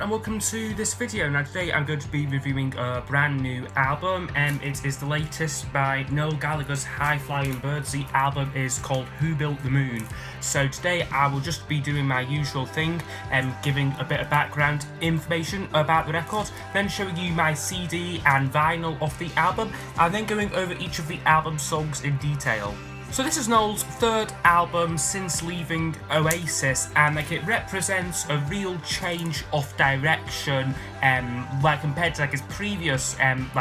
and welcome to this video. Now today I'm going to be reviewing a brand new album, and it is the latest by Noel Gallagher's High Flying Birds. The album is called Who Built the Moon. So today I will just be doing my usual thing and giving a bit of background information about the record, then showing you my CD and vinyl of the album, and then going over each of the album songs in detail. So this is Noel's third album since leaving Oasis, and it represents a real change of direction, compared to his previous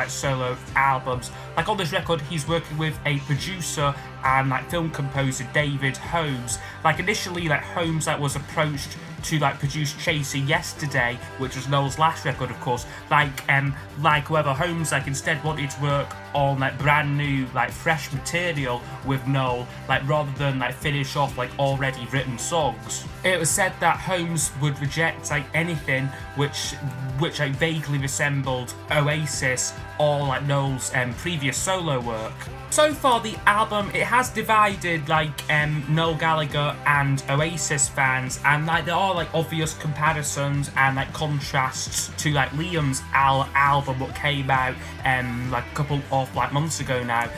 solo albums. On this record, he's working with a producer and film composer, David Holmes. Initially, Holmes was approached to produce Chaser Yesterday, which was Noel's last record, of course. However, Holmes instead wanted to work on brand new fresh material with Noel, rather than finish off already written songs. It was said that Holmes would reject anything which vaguely resembled Oasis or Noel's previous solo work. So far, the album, it has divided Noel Gallagher and Oasis fans, and there are obvious comparisons and contrasts to Liam's album what came out a couple of months ago now.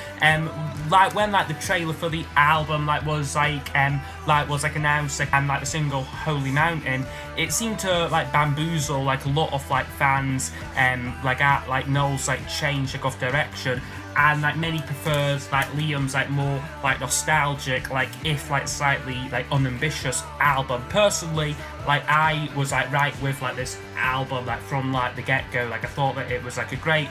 When the trailer for the album was announced, and the single Holy Mountain, it seemed to bamboozle a lot of fans at Noel's change of direction. And many prefers Liam's more nostalgic, if slightly unambitious album. Personally, I was right with this album from the get-go. I thought that it was a great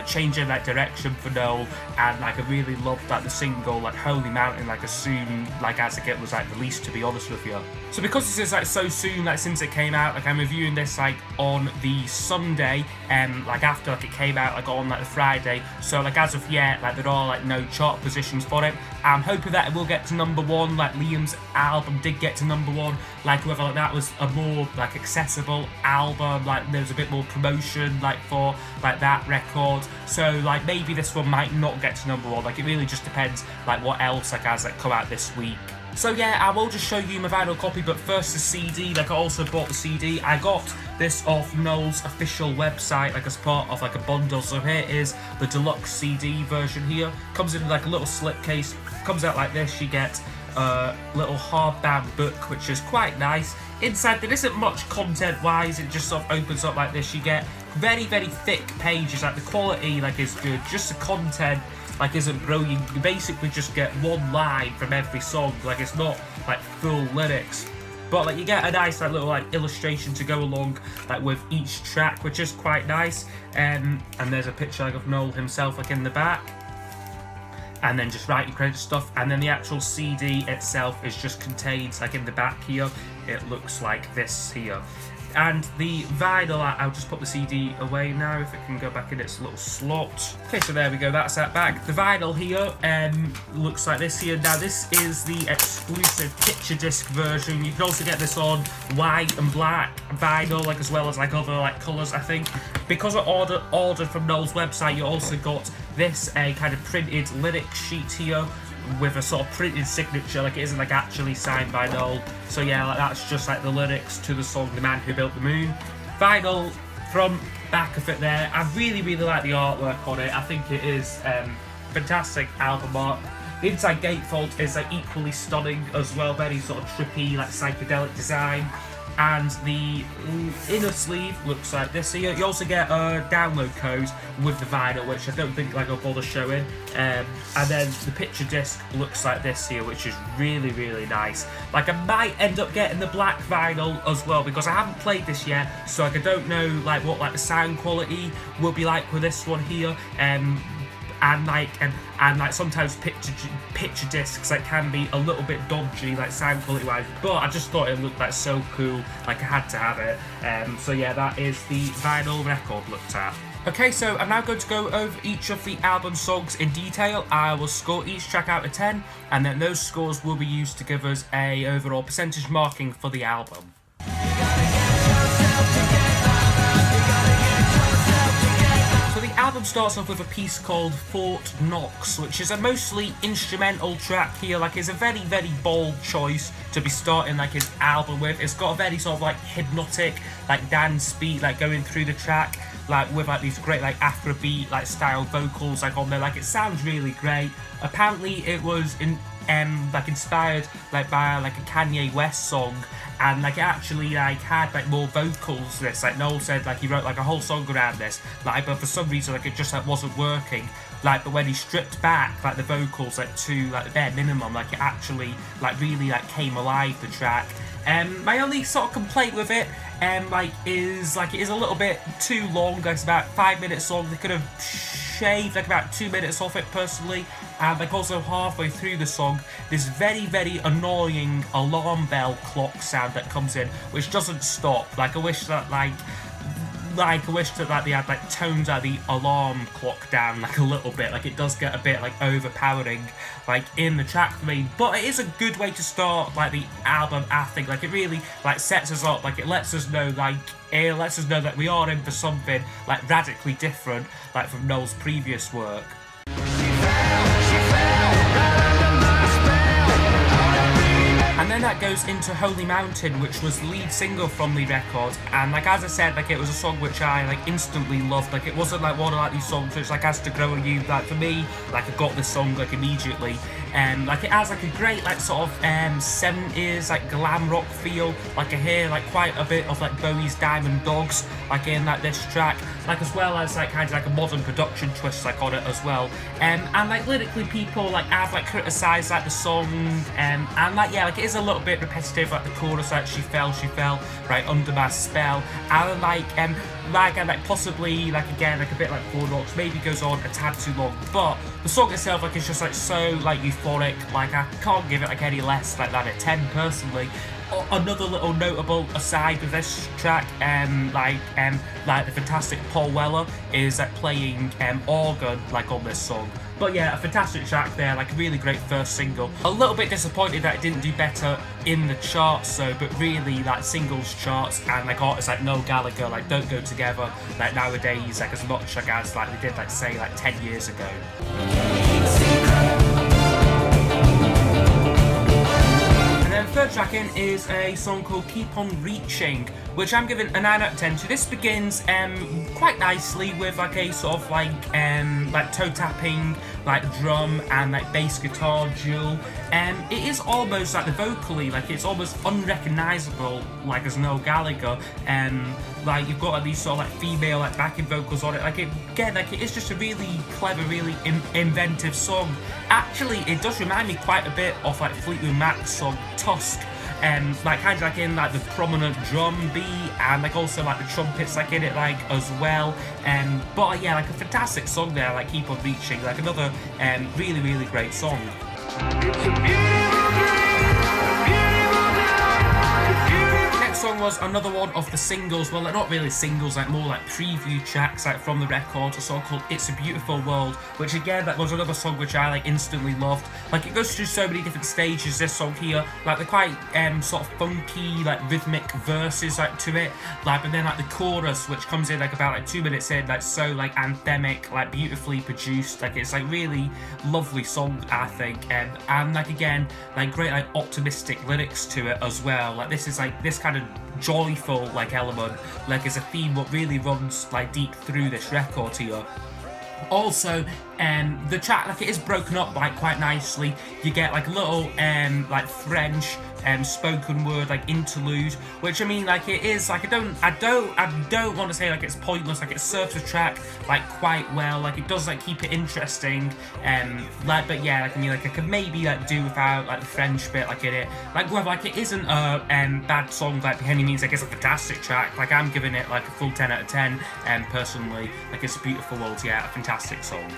change in direction for Noel, and I really loved the single Holy Mountain as soon as it was released, to be honest with you. So because this is so soon since it came out, I'm reviewing this on the Sunday, after it came out on the Friday. So as of yet, there are no chart positions for it. I'm hoping that it will get to number one, Liam's album did get to number one. Whether that was a more accessible album, there's a bit more promotion for that record. So maybe this one might not get to number one. It really just depends what else has come out this week. So yeah, I will just show you my vinyl copy, but first the CD. I also bought the CD. I got this off Noel's official website, as part of a bundle. So here is the deluxe CD version here. Comes in a little slipcase. Comes out like this. You get a little hardbound book, which is quite nice. Inside there isn't much content-wise. It just sort of opens up like this. You get very, very thick pages. The quality is good. Just the content isn't brilliant. You basically just get one line from every song. It's not full lyrics, but you get a nice little illustration to go along with each track, which is quite nice. And there's a picture of Noel himself in the back, and then just writing credit stuff. And then the actual CD itself is just contained in the back here. It looks like this here. And the vinyl, I'll just put the CD away now, if it can go back in its little slot. Okay, so there we go, that's that back. The vinyl here looks like this here. Now, this is the exclusive picture disc version. You can also get this on white and black vinyl, as well as other colours, I think. Because I ordered from Noel's website, you also got this kind of printed lyric sheet here, with a sort of printed signature, it isn't actually signed by Noel. So yeah, that's just the lyrics to the song The Man Who Built the Moon. Vinyl from back of it there. I really, really like the artwork on it. I think it is fantastic album art. The inside gatefold is equally stunning as well, very sort of trippy, psychedelic design. And the inner sleeve looks like this here. You also get a download code with the vinyl, which I don't think I'll bother showing. And then the picture disc looks like this here, which is really, really nice. I might end up getting the black vinyl as well, because I haven't played this yet, so I don't know what the sound quality will be with this one here. And sometimes picture discs can be a little bit dodgy sound quality wise, but I just thought it looked so cool, I had to have it. So yeah, that is the vinyl record looked at. Okay, so I'm now going to go over each of the album songs in detail. I will score each track out of 10, and then those scores will be used to give us a overall percentage marking for the album. album starts off with a piece called Fort Knox, which is a mostly instrumental track here. Like, it's a very, very bold choice to be starting like his album with. It's got a very sort of like hypnotic, like dance beat, like going through the track, like with like these great like Afrobeat like style vocals like on there. Like, it sounds really great. Apparently, it was like inspired like by like a Kanye West song, and like it actually like had like more vocals. This, like Noel said, like he wrote like a whole song around this, like, but for some reason like it just like wasn't working. Like, but when he stripped back like the vocals like to like the bare minimum, like it actually like really like came alive, the track. My only sort of complaint with it like is like it is a little bit too long. Like, it's about 5 minutes long. They could have shaved like about 2 minutes off it personally. And like also halfway through the song, this very, very annoying alarm bell clock sound that comes in, which doesn't stop. Like, I wish that I wish that like they had like toned out the alarm clock down like a little bit. Like, it does get a bit like overpowering like in the track for me, but it is a good way to start like the album, I think. Like, it really like sets us up. Like, it lets us know that we are in for something like radically different like from Noel's previous work. And then that goes into Holy Mountain, which was the lead single from the record. And like, as I said, like it was a song which I like instantly loved. Like, it wasn't like one of like these songs which like has to grow on you. Like, for me, like I got this song like immediately. Like, it has like a great like sort of 70s like glam rock feel. Like, I hear like quite a bit of like Bowie's Diamond Dogs like in like this track, like as well as like kind of like a modern production twist like on it as well. And like lyrically, people like have like criticised like the song, and like, yeah, like it is a little bit repetitive. Like the chorus, like she fell right under my spell, and like possibly like again like a bit like Fort Knox, maybe goes on a tad too long, but the song itself like is just like so like euphoric. Like, I can't give it like any less like than a 10 personally. Another little notable aside with this track, like the fantastic Paul Weller is like playing organ like on this song. But yeah, a fantastic track there, like a really great first single. A little bit disappointed that it didn't do better in the charts though, but really like singles charts and like artists like Noel Gallagher like don't go together like nowadays like as much like as like they did like say like 10 years ago. And then the third track in is a song called Keep On Reaching, which I'm giving a 9 out of 10 to. This begins quite nicely with like a sort of like toe tapping like drum and like bass guitar duel. It is almost like the vocally, like it's almost unrecognisable like as Noel Gallagher. Like, you've got like these sort of like female like backing vocals on it. Like, again, like it is just a really clever, really inventive song. Actually, it does remind me quite a bit of like Fleetwood Mac's song Tusk. Like kind of like in like the prominent drum beat, and like also like the trumpets like in it like as well. But yeah, like a fantastic song there, like Keep On Reaching, like another really, really great song. Next song was another one of the singles, well, like not really singles, like more like preview tracks like from the record, a song called It's a Beautiful World, which again, that was another song which I like instantly loved. Like, it goes through so many different stages, this song here. Like, they're quite sort of funky, like rhythmic verses like to it, like, but then like the chorus, which comes in like about like 2 minutes in, like so like anthemic, like beautifully produced. Like, it's like really lovely song, I think. And like again, like great like optimistic lyrics to it as well. Like, this is like this kind of joyful like element like is a theme what really runs like deep through this record here. Also, the track, like, it is broken up like quite nicely. You get like a little like French spoken word like interlude, which I mean, like, it is like I don't want to say like it's pointless. Like, it serves the track like quite well. Like, it does like keep it interesting. Like, but yeah, like I mean, like I could maybe like do without like the French bit like in it. Like, well, like it isn't a bad song like by any means. Like, it's a fantastic track. Like, I'm giving it like a full 10 out of 10. Personally, like, It's a Beautiful World. Yeah, a fantastic song.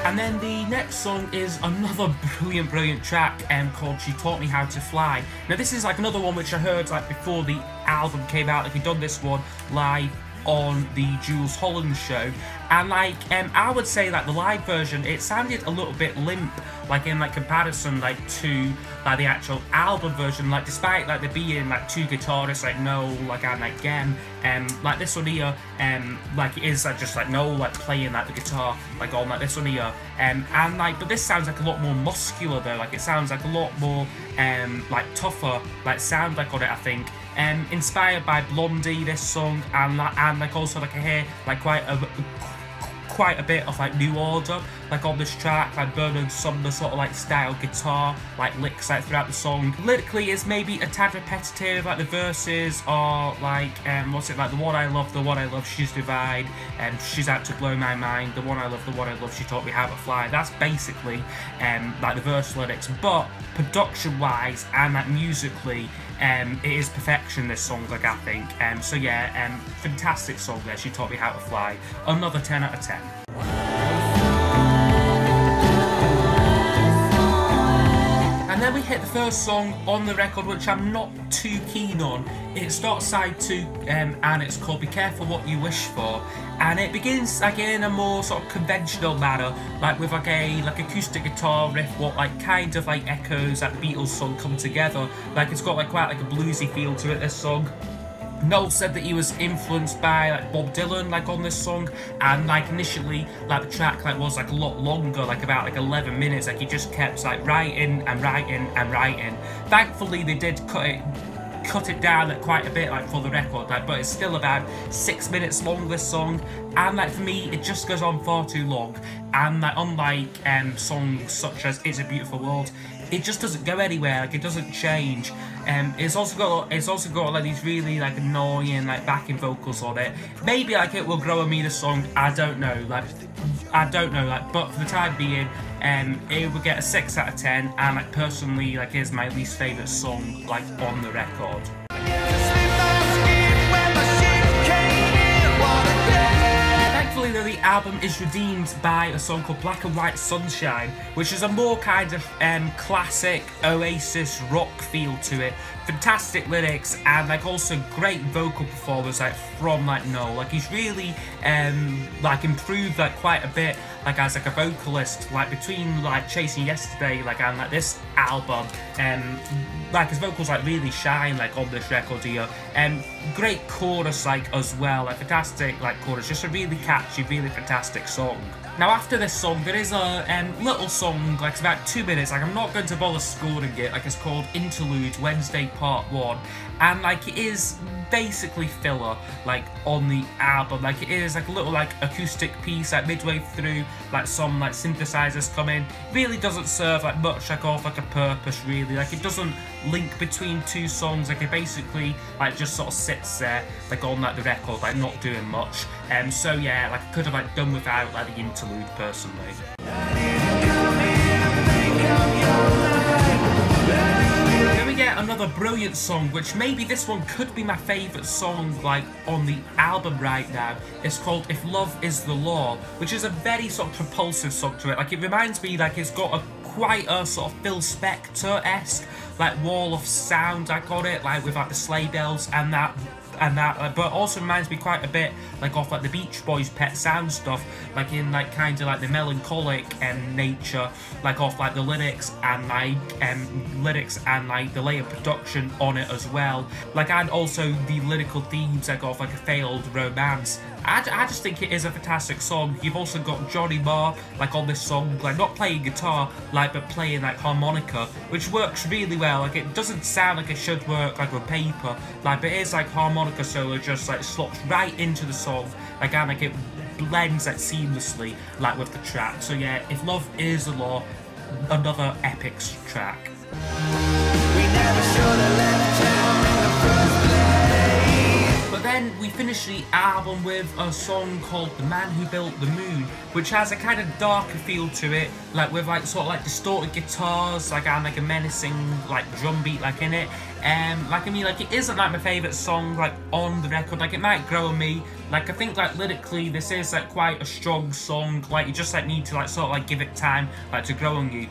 And then the next song is another brilliant track called She Taught Me How to Fly. Now, this is like another one which I heard like before the album came out. Like, he'd done this one live on the Jules Holland show, and like I would say like the live version, it sounded a little bit limp, like in like comparison like to like the actual album version, like despite like there being like two guitarists like Noel like and like Gem, like this one here, like it is like just like Noel like playing like the guitar like on like this one here, and like but this sounds like a lot more muscular though, like it sounds like a lot more like tougher like sound like on it, I think. Inspired by Blondie, this song, and like also like I hear like quite a bit of like New Order like on this track, like Bernard Sumner sort of like style guitar like licks like throughout the song. Lyrically it's maybe a tad repetitive, like the verses are like what's it like, the one I love, she's divine, and she's out to blow my mind, the one I love, she taught me how to fly. That's basically like the verse lyrics, but production wise and like musically it is perfection, this song, like I think. So yeah, fantastic song there, She Taught Me How to Fly. Another 10 out of 10. And then we hit the first song on the record, which I'm not too keen on. It starts side 2, and it's called Be Careful What You Wish For. And it begins like in a more sort of conventional manner, like with like a acoustic guitar riff, what like kind of like echoes like the Beatles song Come Together. Like it's got like quite like a bluesy feel to it, this song. Noel said that he was influenced by like Bob Dylan like on this song, and like initially like the track like was like a lot longer, like about like 11 minutes, like he just kept like writing and writing and writing. Thankfully they did cut it down like quite a bit like for the record, like, but it's still about 6 minutes long, this song, and like for me it just goes on far too long. And like unlike songs such as It's a Beautiful World, it just doesn't go anywhere, like it doesn't change. It's also got like these really like annoying like backing vocals on it. Maybe like it will grow on me, the song, I don't know, like but for the time being it would get a 6 out of 10, and like personally like is my least favourite song like on the record. Thankfully though, the album is redeemed by a song called Black and White Sunshine, which is a more kind of classic Oasis rock feel to it. Fantastic lyrics, and like also great vocal performance like from like Noel. Like he's really like improved like quite a bit like as like a vocalist, like between like Chasing Yesterday like and like this album. Like his vocals like really shine like on this record here. Great chorus like as well, like fantastic like chorus, just a really catchy, really fantastic song. Now after this song there is a little song, like it's about 2 minutes, like I'm not going to bother scoring it, like it's called Interlude Wednesday Part 1, and like it is basically filler like on the album. Like it is like a little like acoustic piece like midway through, like some like synthesizers come in. Really doesn't serve like much like of like a purpose really, like it doesn't link between two songs, like it basically like just sort of sits there like on like the record, like not doing much. So yeah, like I could have like done without like the interlude personally. Then we get another brilliant song, which maybe this one could be my favourite song like on the album right now. It's called If Love Is the Law, which is a very sort of propulsive song to it. Like it reminds me like it's got a quite a sort of Phil Spector-esque like wall of sound like on it, like with like the sleigh bells and that, but also reminds me quite a bit like of like the Beach Boys' Pet Sound stuff, like in like kind of like the melancholic nature like of like the lyrics and like the layer production on it as well, like, and also the lyrical themes like of like a failed romance. I just think it is a fantastic song. You've also got Johnny Marr like on this song, like not playing guitar like but playing like harmonica, which works really well. Like it doesn't sound like it should work like on paper, like, but it is like harmonica solo just like slots right into the song, like, and like it blends like seamlessly like with the track. So yeah, If Love Is the Law, another epic track. We never should have left town in the first place. But then we finish the album with a song called The Man Who Built the Moon, which has a kind of darker feel to it, like with like sort of like distorted guitars, like, and like a menacing like drum beat like in it. Like, I mean, like, it isn't like my favourite song like on the record, like it might grow on me. Like I think like lyrically this is like quite a strong song, like you just like need to like sort of like give it time like to grow on you.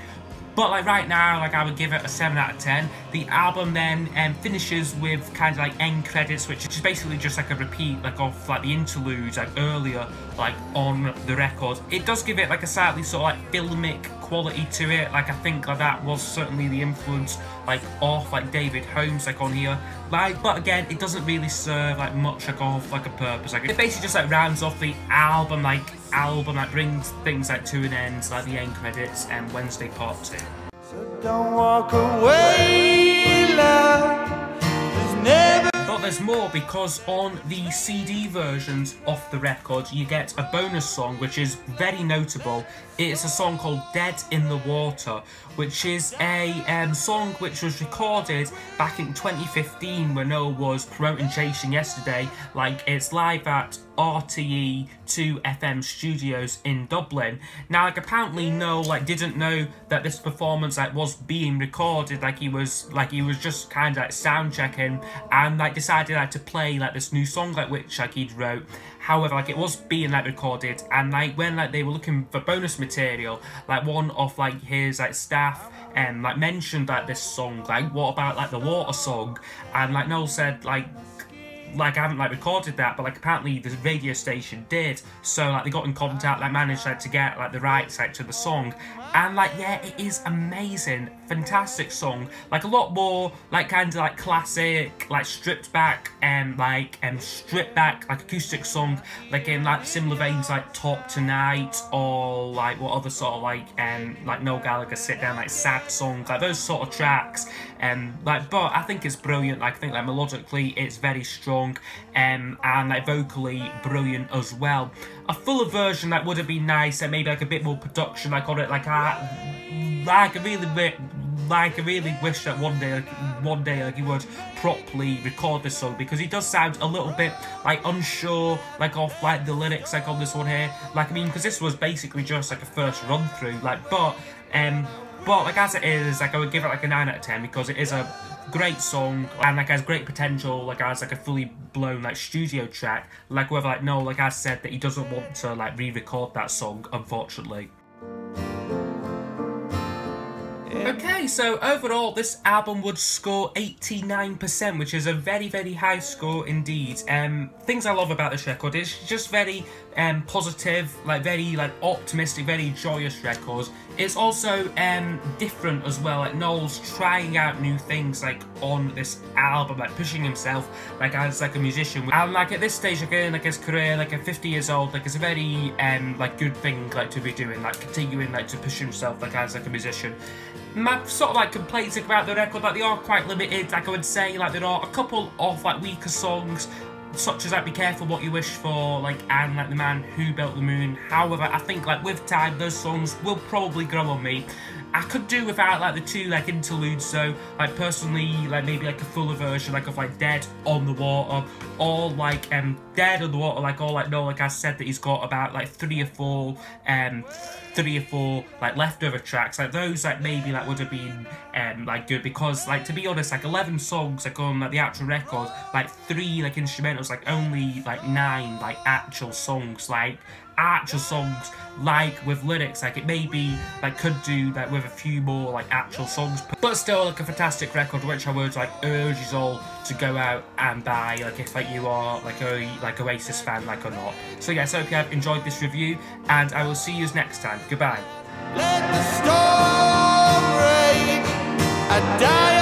But like right now, like I would give it a 7 out of 10. The album then finishes with kind of like end credits, which is basically just like a repeat like of like the interludes like earlier like on the record. It does give it like a slightly sort of like filmic quality to it. Like I think like that was certainly the influence like of like David Holmes like on here. Like, but again, it doesn't really serve like much like of like a purpose. Like it basically just like rounds off the album like brings things like to an end, like the end credits and Wednesday Part 2. So don't walk away, love. There's never. But there's more, because on the CD versions of the record you get a bonus song which is very notable. It's a song called Dead in the Water, which is a song which was recorded back in 2015 when Noel was promoting Chasing Yesterday. Like, it's live at RTE 2 FM Studios in Dublin. Now, like, apparently Noel like didn't know that this performance like was being recorded. Like he was just kind of like sound checking and like decided like to play like this new song like which like he'd wrote. However, like it was being like recorded, and like when like they were looking for bonus material, like one of like his like staff like mentioned like this song, like what about like the water song, and like Noel said like I haven't like recorded that, but like apparently the radio station did, so like they got in contact, like managed like to get like the rights like to the song, and like yeah, it is amazing, fantastic song, like a lot more like kind of like classic, like stripped back like acoustic song, like in like similar veins like Talk Tonight, or like what other sort of like Noel Gallagher Sit Down, like sad song, like those sort of tracks, like, but I think it's brilliant. Like I think like melodically it's very strong, and like vocally brilliant as well. A fuller version that would have been nice, and maybe like a bit more production like on it. Like I really wish that one day like he would properly record this song, because he does sound a little bit like unsure like of like the lyrics like on this one here. Like I mean, because this was basically just like a first run through. Like but like as it is, like I would give it like a 9 out of 10, because it is a great song and like has great potential like as like a fully blown like studio track. Like whether like Noel like has said that he doesn't want to like re-record that song, unfortunately. Okay, so overall this album would score 89%, which is a very, very high score indeed. Things I love about this record is just very positive, like very like optimistic, very joyous record. It's also different as well, like Noel's trying out new things like on this album, like pushing himself like as like a musician, and like at this stage again like his career, like at 50 years old, like it's a very like good thing like to be doing, like continuing like to push himself like as like a musician. My sort of like complaints about the record, like they are quite limited. Like I would say like there are a couple of like weaker songs, such as like Be Careful What You Wish For, like, and like The Man Who Built the Moon. However, I think like with time those songs will probably grow on me. I could do without like the two like interludes, so like personally like maybe like a fuller version like of like Dead on the Water, or like Dead on the Water, like, or like no, like I said that he's got about like three or four like leftover tracks, like those like maybe like would have been like good, because like to be honest, like 11 songs like on like the actual record, like 3 like instrumentals, like only like 9 like actual songs, like with lyrics. Like it maybe like could do like with a few more like actual songs, but still like a fantastic record, which I would like urge you all to go out and buy, like if like you are like a Oasis fan like or not. So yeah, so I hope you have enjoyed this review, and I will see you next time. Goodbye. Let the storm rage. I die.